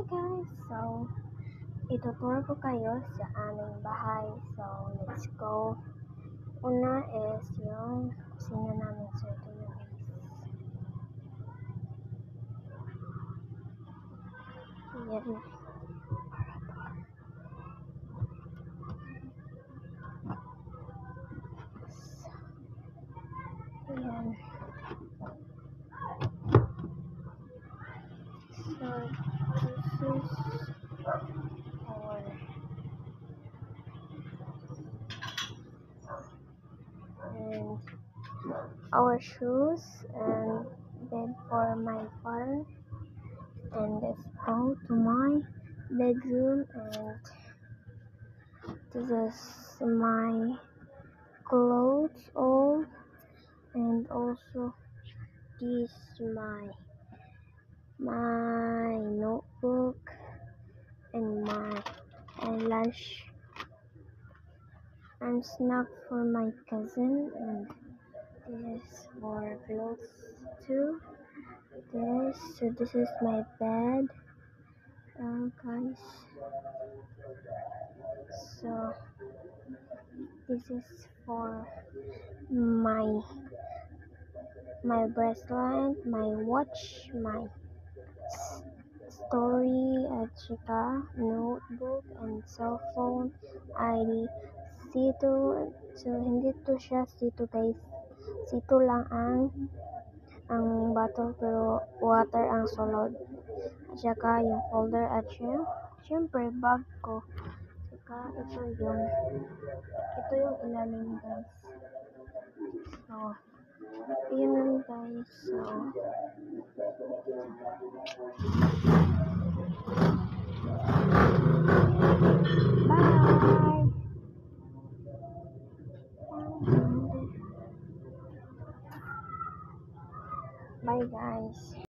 guys! So, ituturo ko kayo sa aming bahay. So, let's go. Una is yung kusina namin. So, ito yung yan. Yan. So, this is our shoes and bed for my father, and let's go to my bedroom, and this is my clothes all, and also this my notebook and my lunch and snack for my cousin, and this is for clothes too. This is my bed, guys. So this is for my bracelet, my watch, my story at saka notebook and cell phone, ID, sito. So hindi to siya sito guys, sito lang ang bottle pero water ang sulod, at saka yung folder, at syempre bag ko, saka ito yung ilalim guys. So yun lang guys. So bye. Bye guys.